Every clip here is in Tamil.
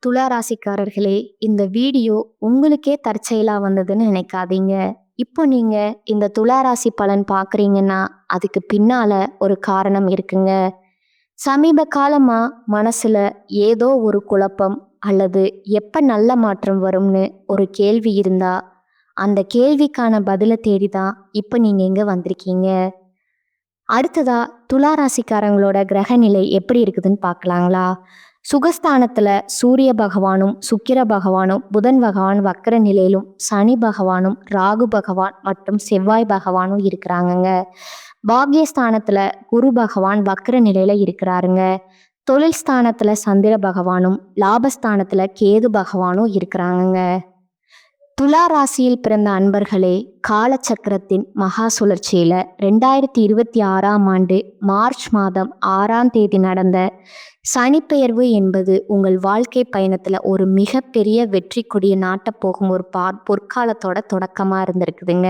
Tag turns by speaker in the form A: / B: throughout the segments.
A: துலா ராசிக்காரர்களே, இந்த வீடியோ உங்களுக்கே தற்செயலா வந்ததுன்னு நினைக்காதீங்க. இப்போ நீங்க இந்த துலா ராசி பலன் பார்க்குறீங்கன்னா, அதுக்கு பின்னால ஒரு காரணம் இருக்குங்க. சமீப காலமா மனசுல ஏதோ ஒரு குழப்பம் அல்லது எப்ப நல்ல மாற்றம் வரும்னு ஒரு கேள்வி இருந்தா, அந்த கேள்விக்கான பதில தேடி தான் இப்ப நீங்க இங்க வந்திருக்கீங்க. அடுத்ததா துலா ராசிக்காரங்களோட கிரக நிலை எப்படி இருக்குதுன்னு பார்க்கலாங்களா? சுகஸ்தானத்துல சூரிய பகவானும் சுக்கிர பகவானும் புதன் பகவான் வக்கர நிலையிலும் சனி பகவானும் ராகு பகவான் மற்றும் செவ்வாய் பகவானும் இருக்கிறாங்கங்க. பாக்யஸ்தானத்துல குரு பகவான் வக்கர நிலையில இருக்கிறாருங்க. தொழில் ஸ்தானத்துல சந்திர பகவானும் லாபஸ்தானத்துல கேது பகவானும் இருக்கிறாங்கங்க. துலா ராசியில் பிறந்த அன்பர்களே, காலச்சக்கரத்தின் மகா சுழற்சியில 2026ஆம் ஆண்டு மார்ச் மாதம் 6ஆம் தேதி நடந்த சனிப்பெயர்வு என்பது உங்கள் வாழ்க்கை பயணத்துல ஒரு மிகப்பெரிய வெற்றி கொடியை நாட்டப் போகும் ஒரு பொற்காலத்தோட தொடக்கமா இருந்திருக்குதுங்க.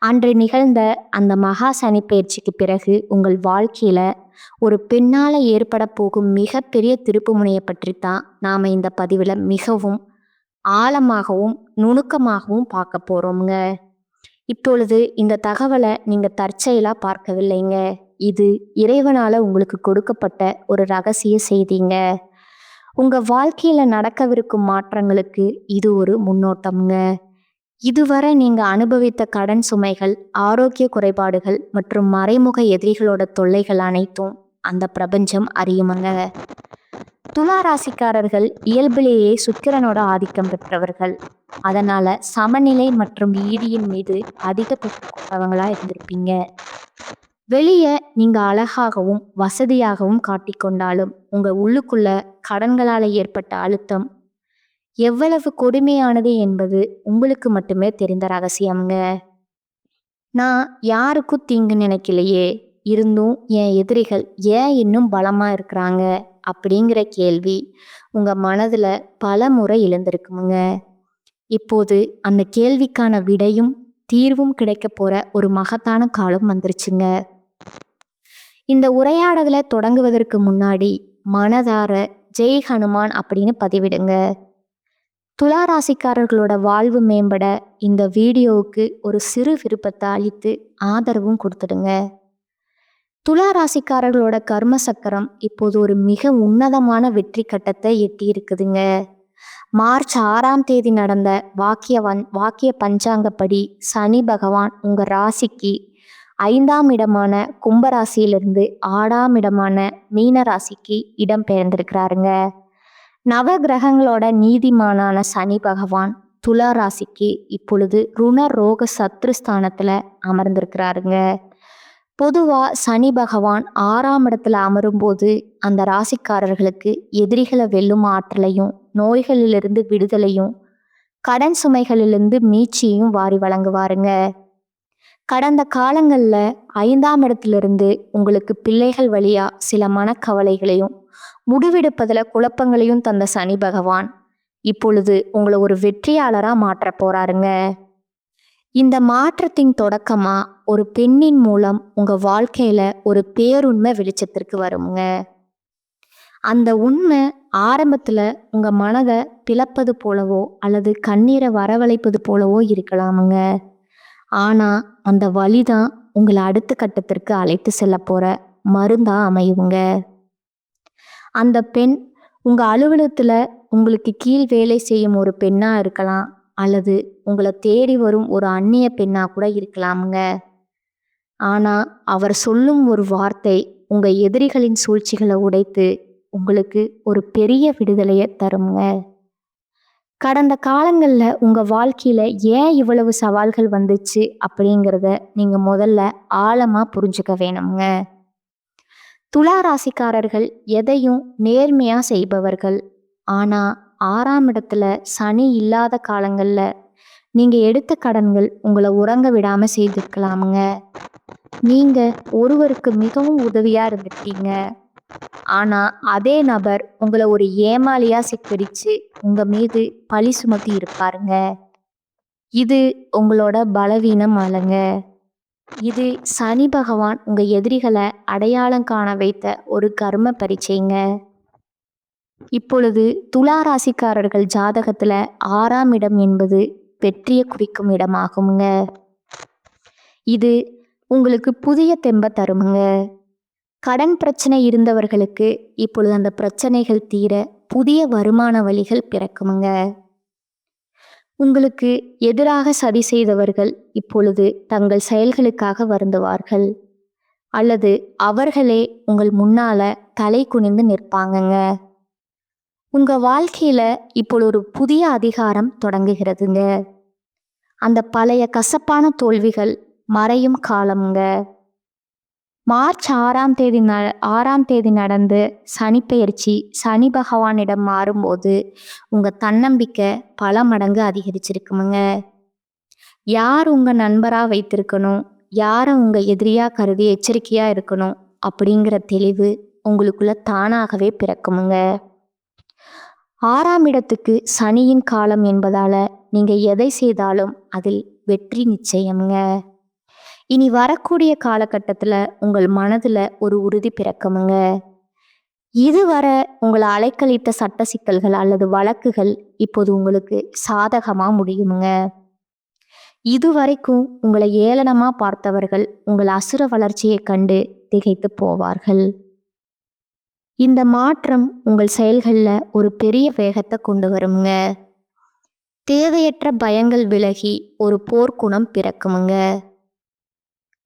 A: அன்று நிகழ்ந்த அந்த மகா சனிப்பெயர்ச்சிக்கு பிறகு உங்கள் வாழ்க்கையில ஒரு பெண்ணால ஏற்பட போகும் மிகப்பெரிய திருப்பு முனையை பற்றி தான் நாம இந்த பதிவுல மிகவும் ஆழமாகவும் நுணுக்கமாகவும் பார்க்க போறோம்ங்க. இப்பொழுது இந்த தகவலை நீங்க தற்செயலா பார்க்கவில்லைங்க. இது இறைவனால உங்களுக்கு கொடுக்கப்பட்ட ஒரு ரகசிய செய்திங்க. உங்க வாழ்க்கையில நடக்கவிருக்கும் மாற்றங்களுக்கு இது ஒரு முன்னோட்டம்ங்க. இதுவரை நீங்க அனுபவித்த கடன் சுமைகள், ஆரோக்கிய குறைபாடுகள் மற்றும் மறைமுக எதிரிகளோட தொல்லைகள் அனைத்தும் அந்த பிரபஞ்சம் அறியுமங்க. துலா ராசிக்காரர்கள் இயல்பிலேயே சுக்கிரனோட ஆதிக்கம் பெற்றவர்கள். அதனால சமநிலை மற்றும் ஈடியின் மீது அதிக பற்று கொண்டவங்களா இருந்திருப்பீங்க. வெளியே நீங்க அழகாகவும் வசதியாகவும் காட்டிக்கொண்டாலும் உங்க உள்ளுக்குள்ள கடன்களால ஏற்பட்ட அழுத்தம் எவ்வளவு கொடுமையானது என்பது உங்களுக்கு மட்டுமே தெரிந்த ரகசியம்ங்க. நான் யாருக்கும் தீங்கு நினைக்கலையே, இருந்தும் என் எதிரிகள் ஏன் இன்னும் பலமா இருக்கிறாங்க அப்படிங்கிற கேள்வி உங்க மனதுல பல முறை எழுந்திருக்குமுங்க. இப்போது அந்த கேள்விக்கான விடையும் தீர்வும் கிடைக்க போற ஒரு மகத்தான காலம் வந்துருச்சுங்க. இந்த உரையாடலை தொடங்குவதற்கு முன்னாடி மனதார ஜெய் ஹனுமான் அப்படின்னு பதிவிடுங்க. துலா ராசிக்காரர்களோட வாழ்வு மேம்பட இந்த வீடியோவுக்கு ஒரு சிறு விருப்பத்தை அளித்து ஆதரவும் கொடுத்துடுங்க. துலா ராசிக்காரர்களோட கர்ம சக்கரம் இப்போது ஒரு மிக உன்னதமான வெற்றி கட்டத்தை எட்டி இருக்குதுங்க. மார்ச் 6ஆம் தேதி நடந்த வாக்கிய பஞ்சாங்கப்படி சனி பகவான் உங்க ராசிக்கு 5ஆம் இடமான கும்பராசியிலிருந்து 6ஆம் இடமான மீன ராசிக்கு இடம் பெயர்ந்திருக்கிறாருங்க. நவ கிரகங்களோட நீதிமானான சனி பகவான் துலா ராசிக்கு இப்பொழுது ருண ரோக சத்ருஸ்தானத்துல அமர்ந்திருக்கிறாருங்க. பொதுவா சனி பகவான் 6ஆம் இடத்துல அமரும்போது அந்த ராசிக்காரர்களுக்கு எதிரிகளை வெல்லும் ஆற்றலையும், நோய்களிலிருந்து விடுதலையும், கடன் சுமைகளிலிருந்து மீட்சியையும் வாரி வழங்குவாருங்க. கடந்த காலங்கள்ல 5ஆம் இடத்திலிருந்து உங்களுக்கு பிள்ளைகள் வழியா சில மனக்கவலைகளையும் முடிவெடுப்பதில் குழப்பங்களையும் தந்த சனி பகவான் இப்பொழுது உங்களை ஒரு வெற்றியாளரா மாற்ற போறாருங்க. இந்த மாற்றத்தின் தொடக்கமா ஒரு பெண்ணின் மூலம் உங்க வாழ்க்கையில ஒரு பேருண்மை வெளிச்சத்திற்கு வருங்க. அந்த உண்மை ஆரம்பத்துல உங்க மனதை பிளப்பது போலவோ அல்லது கண்ணீரை வரவழைப்பது போலவோ இருக்கலாமுங்க. ஆனா அந்த வலிதான் உங்களை அடுத்த கட்டத்திற்கு அழைத்து செல்ல போற மருந்தா அமையுங்க. அந்த பெண் உங்க அலுவலகத்துல உங்களுக்கு கீழ் வேலை செய்யும் ஒரு பெண்ணா இருக்கலாம், அல்லது உங்களை தேடி வரும் ஒரு அந்நிய பெண்ணா கூட இருக்கலாமுங்க. ஆனா அவர் சொல்லும் ஒரு வார்த்தை உங்க எதிரிகளின் சூழ்ச்சிகளை உடைத்து உங்களுக்கு ஒரு பெரிய விடுதலையை தருங்க. கடந்த காலங்கள்ல உங்க வாழ்க்கையில ஏன் இவ்வளவு சவால்கள் வந்துச்சு அப்படிங்கிறத நீங்க முதல்ல ஆழமா புரிஞ்சுக்க வேணுங்க. துலா ராசிக்காரர்கள் எதையும் நேர்மையா செய்பவர்கள். ஆனா 6ஆம் இடத்துல சனி இல்லாத காலங்கள்ல நீங்க எடுத்த கடன்கள் உங்களை உறங்க விடாம செய்திருக்கலாமுங்க. நீங்க ஒருவருக்கு மிகவும் உதவியா இருந்திருக்கீங்க. ஆனா அதே நபர் உங்களை ஒரு ஏமாளியா சித்தரிச்சு உங்க மீது பழி சுமத்தி இருப்பாருங்க. இது உங்களோட பலவீனம் அல்லங்க. இது சனி பகவான் உங்க எதிரிகளை அடையாளம் காண வைத்த ஒரு கர்ம பரீட்சைங்க. இப்பொழுது துலா ராசிக்காரர்கள் ஜாதகத்துல 6ஆம் இடம் என்பது வெற்றியை குறிக்கும் இடமாகுங்க. இது உங்களுக்கு புதிய தெம்ப தருமுங்க. கடன் பிரச்சனை இருந்தவர்களுக்கு இப்பொழுது அந்த பிரச்சனைகள் தீர புதிய வருமான வழிகள் பிறக்குமுங்க. உங்களுக்கு எதிராக சதி செய்தவர்கள் இப்பொழுது தங்கள் செயல்களுக்காக வருந்துவார்கள், அல்லது அவர்களே உங்கள் முன்னால தலை குனிந்து நிற்பாங்கங்க. உங்க வாழ்க்கையில இப்பொழுது ஒரு புதிய அதிகாரம் தொடங்குகிறதுங்க. அந்த பழைய கசப்பான தோல்விகள் மறையும் காலம்ங்க. மார்ச் 6ஆம் தேதி நடந்து சனிப்பெயர்ச்சி சனி பகவானிடம் மாறும்போது உங்க தன்னம்பிக்கை பல மடங்கு அதிகரிச்சிருக்குமுங்க. யார் உங்க நண்பரா வைத்திருக்கணும், யாரை உங்க எதிரியா கருதி எச்சரிக்கையா இருக்கணும் அப்படிங்கிற தெளிவு உங்களுக்குள்ள தானாகவே பிறக்குமுங்க. 6ஆம் இடத்துக்கு சனியின் காலம் என்பதால நீங்க எதை செய்தாலும் அதில் வெற்றி நிச்சயம்ங்க. இனி வரக்கூடிய காலகட்டத்தில் உங்கள் மனதில் ஒரு உறுதி பிறக்குமுங்க. இதுவரை உங்களை அலைக்கழித்த சட்ட சிக்கல்கள் அல்லது வழக்குகள் இப்போது உங்களுக்கு சாதகமாக முடியுமுங்க. இதுவரைக்கும் உங்களை ஏளனமாக பார்த்தவர்கள் உங்கள் அசுர வளர்ச்சியை கண்டு திகைத்து போவார்கள். இந்த மாற்றம் உங்கள் செயல்களில் ஒரு பெரிய வேகத்தை கொண்டு வருமுங்க. தேவையற்ற பயங்கள் விலகி ஒரு போர்க்குணம் பிறக்குமுங்க.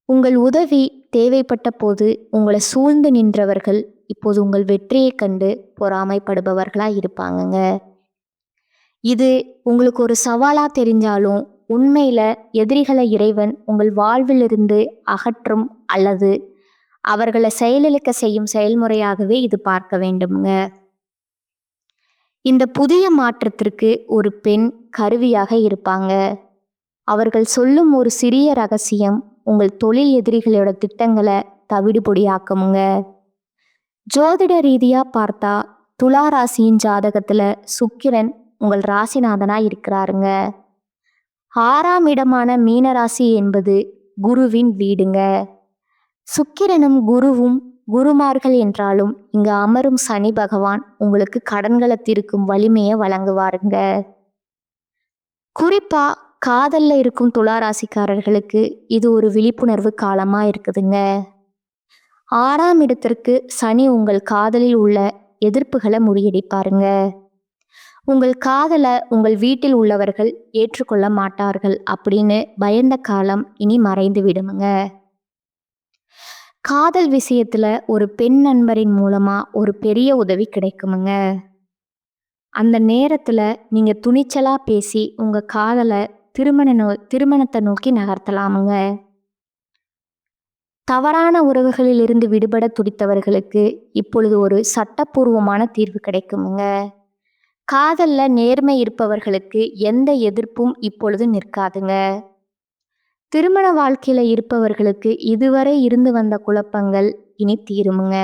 A: உங்கள் உதவி தேவைப்பட்ட போது உங்களை சூழ்ந்து நின்றவர்கள் இப்போது உங்கள் வெற்றியை கண்டு பொறாமைப்படுபவர்களாக இருப்பாங்கங்க. இது உங்களுக்கு ஒரு சவாலாக தெரிஞ்சாலும் உண்மையில் எதிரிகளை இறைவன் உங்கள் வாழ்விலிருந்து அகற்றும் அல்லது அவர்களை செயலிழக்க செய்யும் செயல்முறையாகவே இது பார்க்க வேண்டுமுங்க. இந்த புதிய மாற்றத்திற்கு ஒரு பெண் கருவியாக இருப்பாங்க. அவர்கள் சொல்லும் ஒரு சிறிய ரகசியம் உங்கள் தொழில் எதிரிகளோட திட்டங்களை தவிடுபொடியாக்குமுங்க. ஜோதிட ரீதியாக பார்த்தா துலா ராசியின் ஜாதகத்தில் சுக்கிரன் உங்கள் ராசிநாதனாக இருக்கிறாருங்க. 6ஆம் இடமான மீனராசி என்பது குருவின் வீடுங்க. சுக்கிரனும் குருவும் குருமார்கள் என்றாலும் இங்கு அமரும் சனி பகவான் உங்களுக்கு கடன்களை தீர்க்கும் வலிமையை வழங்குவாருங்க. குறிப்பா காதல்ல இருக்கும் துலா ராசிக்காரர்களுக்கு இது ஒரு விழிப்புணர்வு காலமா இருக்குதுங்க. 6ஆம் இடத்திற்கு சனி உங்கள் காதலில் உள்ள எதிர்ப்புகளை முறியடிப்பாருங்க. உங்கள் காதலை உங்கள் வீட்டில் உள்ளவர்கள் ஏற்றுக்கொள்ள மாட்டார்கள் அப்படின்னு பயந்த காலம் இனி மறைந்து விடுமுங்க. காதல் விஷயத்துல ஒரு பெண் நண்பரின் மூலமா ஒரு பெரிய உதவி கிடைக்குமுங்க. அந்த நேரத்துல நீங்க துணிச்சலா பேசி உங்க காதலை திருமணத்தை நோக்கி நகர்த்தலாமுங்க. தவறான உறவுகளில் இருந்து விடுபட துடித்தவர்களுக்கு இப்பொழுது ஒரு சட்டப்பூர்வமான தீர்வு கிடைக்குமுங்க. காதல்ல நேர்மை இருப்பவர்களுக்கு எந்த எதிர்ப்பும் இப்பொழுது நிற்காதுங்க. திருமண வாழ்க்கையில இருப்பவர்களுக்கு இதுவரை இருந்து வந்த குழப்பங்கள் இனி தீருமுங்க.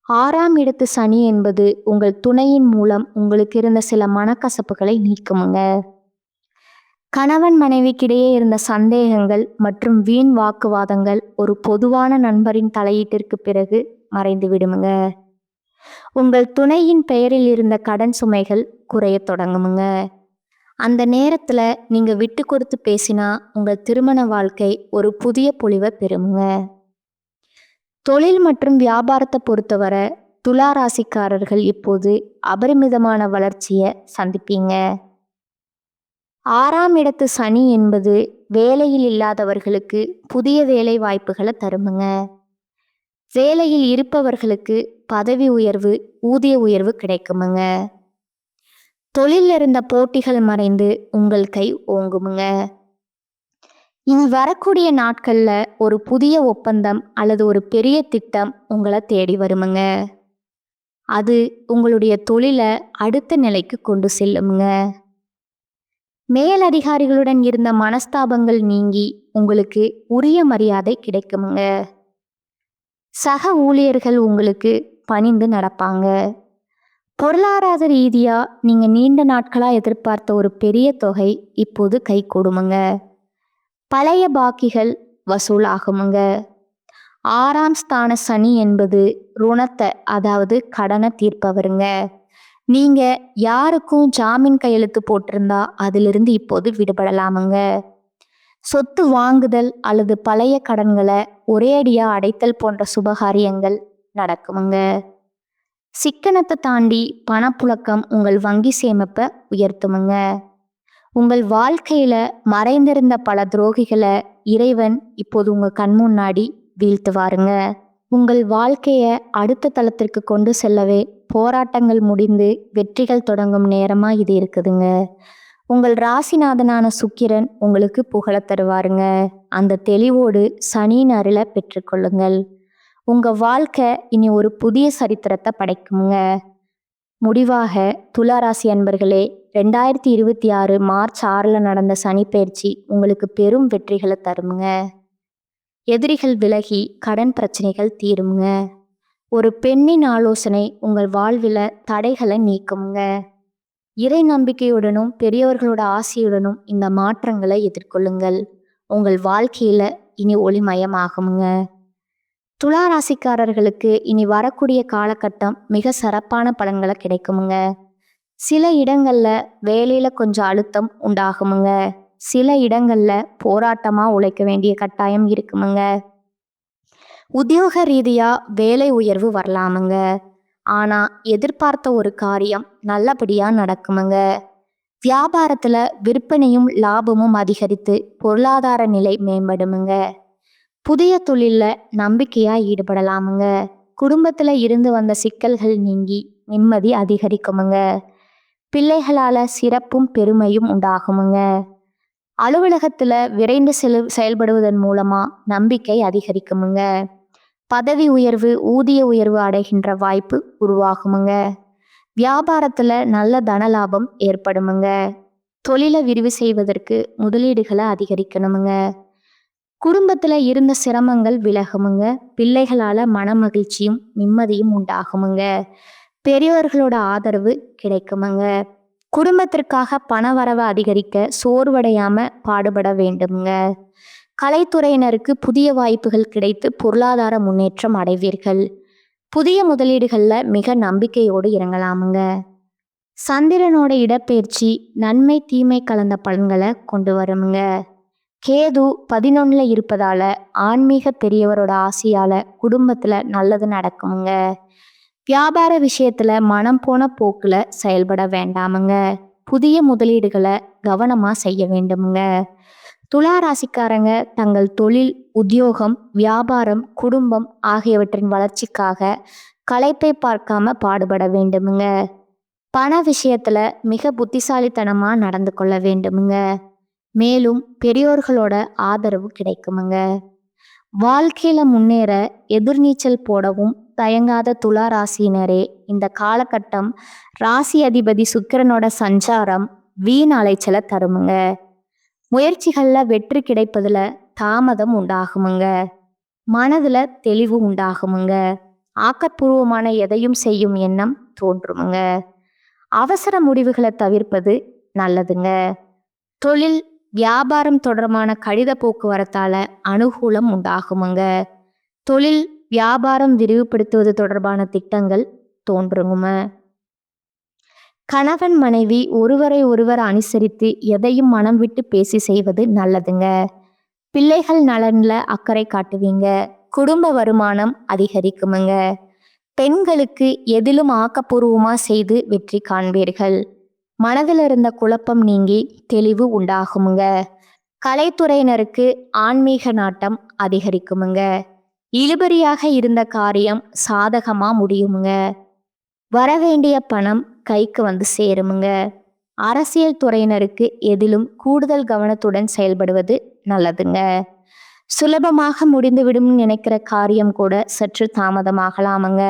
A: 6ஆம் இடத்து சனி என்பது உங்கள் துணையின் மூலம் உங்களுக்கு இருந்த சில மனக்கசப்புகளை நீக்குமுங்க. கணவன் மனைவிக்கிடையே இருந்த சந்தேகங்கள் மற்றும் வீண் வாக்குவாதங்கள் ஒரு பொதுவான நண்பரின் தலையீட்டிற்கு பிறகு மறைந்து விடுமுங்க. உங்கள் துணையின் பெயரில் இருந்த கடன் சுமைகள் குறைய தொடங்குமுங்க. அந்த நேரத்துல நீங்க விட்டு கொடுத்து பேசினா உங்கள் திருமண வாழ்க்கை ஒரு புதிய பொலிவை பெறுமுங்க. தொழில் மற்றும் வியாபாரத்தை பொறுத்தவரை துலா ராசிக்காரர்கள் இப்போது அபரிமிதமான வளர்ச்சியை சந்திப்பீங்க. 6ஆம் இடத்து சனி என்பது வேலையில் இல்லாதவர்களுக்கு புதிய வேலை வாய்ப்புகளை தருமுங்க. வேலையில் இருப்பவர்களுக்கு பதவி உயர்வு, ஊதிய உயர்வு கிடைக்குமுங்க. தொழிலில் இருந்த போட்டிகள் மறைந்து உங்கள் கை ஓங்குமுங்க. இனி வரக்கூடிய நாட்கள்ல ஒரு புதிய ஒப்பந்தம் அல்லது ஒரு பெரிய திட்டம் உங்களை தேடி வருமுங்க. அது உங்களுடைய தொழிலை அடுத்த நிலைக்கு கொண்டு செல்லுமுங்க. மேலதிகாரிகளுடன் இருந்த மனஸ்தாபங்கள் நீங்கி உங்களுக்கு உரிய மரியாதை கிடைக்குமுங்க. சக ஊழியர்கள் உங்களுக்கு பணிந்து நடப்பாங்க. பொருளாதார ரீதியா நீங்க நீண்ட நாட்களா எதிர்பார்த்த ஒரு பெரிய தொகை இப்போது கை கொடுமுங்க. பழைய பாக்கிகள் வசூல் ஆகுமுங்க. 6ஆம் ஸ்தான சனி என்பது ருணத்தை, அதாவது கடனை தீர்ப்பவருங்க. நீங்க யாருக்கும் ஜாமீன் கையெழுத்து போட்டிருந்தா அதிலிருந்து இப்போது விடுபடலாமுங்க. சொத்து வாங்குதல் அல்லது பழைய கடன்களை ஒரே அடியா அடைத்தல் போன்ற சுபகாரியங்கள் நடக்குமுங்க. சிக்கனத்தை தாண்டி பணப்புழக்கம் உங்கள் வங்கி சேமிப்பை உயர்த்துமுங்க. உங்கள் வாழ்க்கையில மறைந்திருந்த பல துரோகிகளை இறைவன் இப்போது உங்க கண் முன்னாடி வீழ்த்துவாருங்க. உங்கள் வாழ்க்கைய அடுத்த தளத்திற்கு கொண்டு செல்லவே போராட்டங்கள் முடிந்து வெற்றிகள் தொடங்கும் நேரமா இது இருக்குதுங்க. உங்கள் ராசிநாதனான சுக்கிரன் உங்களுக்கு புகழ தருவாருங்க. அந்த தெளிவோடு சனியின் அருளை பெற்றுக்கொள்ளுங்கள். உங்க வாழ்க்கை இனி ஒரு புதிய சரித்திரத்தை படைக்குங்க. முடிவாக துளாராசி அன்பர்களே, 2026 மார்ச் 6 நடந்த சனிப்பெயர்ச்சி உங்களுக்கு பெரும் வெற்றிகளை தருமுங்க. எதிரிகள் விலகி கடன் பிரச்சனைகள் தீருமுங்க. ஒரு பெண்ணின் ஆலோசனை உங்கள் வாழ்வில் தடைகளை நீக்குமுங்க. இறை நம்பிக்கையுடனும் பெரியவர்களோட ஆசையுடனும் இந்த மாற்றங்களை எதிர்கொள்ளுங்கள். உங்கள் வாழ்க்கையில இனி ஒளிமயமாகுமுங்க. துளாராசிக்காரர்களுக்கு இனி வரக்கூடிய காலகட்டம் மிக சிறப்பான பலன்களை கிடைக்குமுங்க. சில இடங்கள்ல வேலையில கொஞ்சம் அழுத்தம் உண்டாகுமுங்க. சில இடங்கள்ல போராட்டமா உழைக்க வேண்டிய கட்டாயம் இருக்குமுங்க. உத்தியோக ரீதியா வேலை உயர்வு வரலாமுங்க. ஆனா எதிர்பார்த்த ஒரு காரியம் நல்லபடியா நடக்குமுங்க. வியாபாரத்துல விற்பனையும் லாபமும் அதிகரித்து பொருளாதார நிலை மேம்படுமுங்க. புதிய தொழில்ல நம்பிக்கையா ஈடுபடலாமுங்க. குடும்பத்துல இருந்து வந்த சிக்கல்கள் நீங்கி நிம்மதி அதிகரிக்குமுங்க. பிள்ளைகளால சிறப்பும் பெருமையும் உண்டாகுமுங்க. அலுவலகத்துல விரைந்து செயல்படுவதன் மூலமா நம்பிக்கை அதிகரிக்குமுங்க. பதவி உயர்வு, ஊதிய உயர்வு அடைகின்ற வாய்ப்பு உருவாகுமுங்க. வியாபாரத்துல நல்ல தனலாபம் ஏற்படுமுங்க. தொழிலை விரிவு செய்வதற்கு முதலீடுகளை அதிகரிக்கணுமுங்க. குடும்பத்துல இருந்த சிரமங்கள் விலகுமுங்க. பிள்ளைகளால மன மகிழ்ச்சியும் நிம்மதியும் உண்டாகுமுங்க. பெரியவர்களோட ஆதரவு கிடைக்குமுங்க. குடும்பத்திற்காக பண வரவை அதிகரிக்க சோர்வடையாம பாடுபட வேண்டுமுங்க. கலைத்துறையினருக்கு புதிய வாய்ப்புகள் கிடைத்து பொருளாதார முன்னேற்றம் அடைவீர்கள். புதிய முதலீடுகள்ல மிக நம்பிக்கையோடு இறங்கலாமுங்க. சந்திரனோட இடப்பெயர்ச்சி நன்மை தீமை கலந்த பலன்களை கொண்டு வருமுங்க. கேது 11ல இருப்பதால ஆன்மீக பெரியவரோட ஆசையால குடும்பத்துல நல்லது நடக்குமுங்க. வியாபார விஷயத்துல மனம் போன போக்குல செயல்பட வேண்டாமுங்க. புதிய முதலீடுகளை கவனமா செய்ய வேண்டுமுங்க. துளாராசிக்காரங்க தங்கள் தொழில், உத்தியோகம், வியாபாரம், குடும்பம் ஆகியவற்றின் வளர்ச்சிக்காக களைப்பை பார்க்காம பாடுபட வேண்டுமுங்க. பண விஷயத்துல மிக புத்திசாலித்தனமா நடந்து கொள்ள வேண்டுமுங்க. மேலும் பெரியோர்களோட ஆதரவு கிடைக்குமுங்க. வாழ்க்கையில முன்னேற எதிர்நீச்சல் போடவும் தயங்காத துலா ராசியினரே, இந்த காலகட்டம் ராசி அதிபதி சுக்கிரனோட சஞ்சாரம் வீண் அலைச்சலை தருமுங்க. முயற்சிகள்ல வெற்றி கிடைப்பதுல தாமதம் உண்டாகுமுங்க. மனதுல தெளிவு உண்டாகுமுங்க. ஆக்கப்பூர்வமான எதையும் செய்யும் எண்ணம் தோன்றுமுங்க. அவசர முடிவுகளை தவிர்ப்பது நல்லதுங்க. தொழில், வியாபாரம் தொடர்பான கடித போக்குவரத்தால அனுகூலம் உண்டாகுமுங்க. தொழில், வியாபாரம் விரிவுபடுத்துவது தொடர்பான திட்டங்கள் தோன்றுங்க. கணவன் மனைவி ஒருவரை ஒருவர் அனுசரித்து எதையும் மனம் விட்டு பேசி செய்வது நல்லதுங்க. பிள்ளைகள் நலன்ல அக்கறை காட்டுவீங்க. குடும்ப வருமானம் அதிகரிக்குமுங்க. பெண்களுக்கு எதிலும் ஆக்கப்பூர்வமா செய்து வெற்றி காண்பீர்கள். மனதில் இருந்த குழப்பம் நீங்கி தெளிவு உண்டாகுமுங்க. கலைத்துறையினருக்கு ஆன்மீக நாட்டம் அதிகரிக்குமுங்க. இழுபறியாக இருந்த காரியம் சாதகமா முடியுமுங்க. வரவேண்டிய பணம் கைக்கு வந்து சேருமுங்க. அரசியல் துறையினருக்கு எதிலும் கூடுதல் கவனத்துடன் செயல்படுவது நல்லதுங்க. சுலபமாக முடிந்துவிடும் நினைக்கிற காரியம் கூட சற்று தாமதமாகலாமுங்க.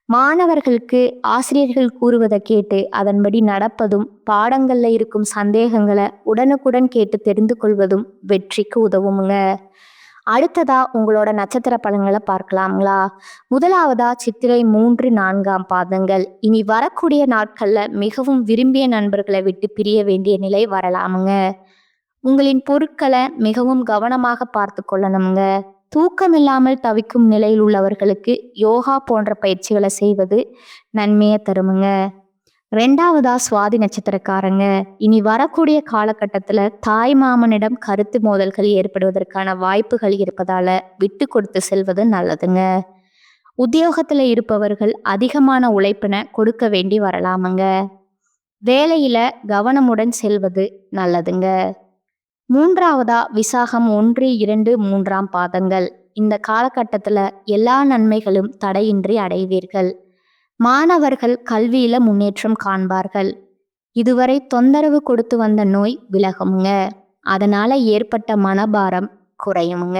A: மாணவர்களுக்கு ஆசிரியர்கள் கூறுவதை கேட்டு அதன்படி நடப்பதும், பாடங்கள்ல இருக்கும் சந்தேகங்களை உடனுக்குடன் கேட்டு தெரிந்து கொள்வதும் வெற்றிக்கு உதவுமுங்க. அடுத்ததா உங்களோட நட்சத்திர பலன்களை பார்க்கலாங்களா? முதலாவதா சித்திரை 3, 4ஆம் பாதங்கள். இனி வரக்கூடிய நாட்கள்ல மிகவும் விரும்பிய நண்பர்களை விட்டு பிரிய வேண்டிய நிலை வரலாமுங்க. உங்களின் பொருட்களை மிகவும் கவனமாக பார்த்து கொள்ளணுங்க. தூக்கமில்லாமல் தவிக்கும் நிலையில் உள்ளவர்களுக்கு யோகா போன்ற பயிற்சிகளை செய்வது நன்மையை தருமுங்க. 2வதா சுவாதி நட்சத்திரக்காரங்க, இனி வரக்கூடிய காலகட்டத்தில் தாய் மாமனிடம் கருத்து மோதல்கள் ஏற்படுவதற்கான வாய்ப்புகள் இருப்பதால விட்டு கொடுத்து செல்வது நல்லதுங்க. உத்தியோகத்தில் இருப்பவர்கள் அதிகமான உழைப்பினை கொடுக்க வேண்டி வரலாமுங்க. வேலையில கவனமுடன் செல்வது நல்லதுங்க. 3வதா விசாகம் 1, 2, 3ஆம் பாதங்கள், இந்த காலகட்டத்தில் எல்லா நன்மைகளும் தடையின்றி அடைவீர்கள். மாணவர்கள் கல்வியில முன்னேற்றம் காண்பார்கள். இதுவரை தொந்தரவு கொடுத்து வந்த நோய் விலகுமுங்க. அதனால ஏற்பட்ட மனபாரம் குறையுமுங்க.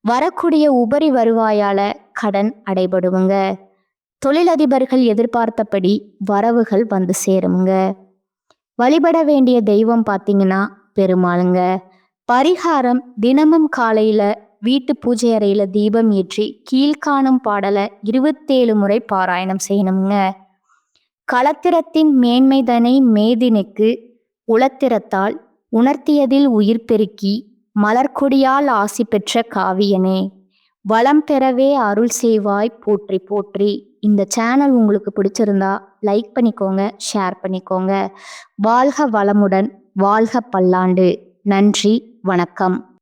A: வரக்கூடிய உபரி வருவாயால கடன் அடைபடுமுங்க. தொழிலதிபர்கள் எதிர்பார்த்தபடி வரவுகள் வந்து சேருமுங்க. வழிபட வேண்டிய தெய்வம் பார்த்தீங்கன்னா பெருமாளுங்க. பரிகாரம் தினமும் காலையில வீட்டு பூஜை அறையில தீபம் ஏற்றி கீழ்காணும் பாடலை 27 முறை பாராயணம் செய்யணுங்க. களத்திரத்தின் மேன்மைதனை மேதினுக்கு உளத்திரத்தால் உணர்த்தியதில் உயிர் பெருக்கி மலர்கொடியால் ஆசி பெற்ற காவியனே, வளம் பெறவே அருள் செய்வாய் போற்றி போற்றி. இந்த சேனல் உங்களுக்கு பிடிச்சிருந்தா லைக் பண்ணிக்கோங்க, ஷேர் பண்ணிக்கோங்க. வாழ்க வளமுடன், வாழ்க பல்லாண்டு. நன்றி, வணக்கம்.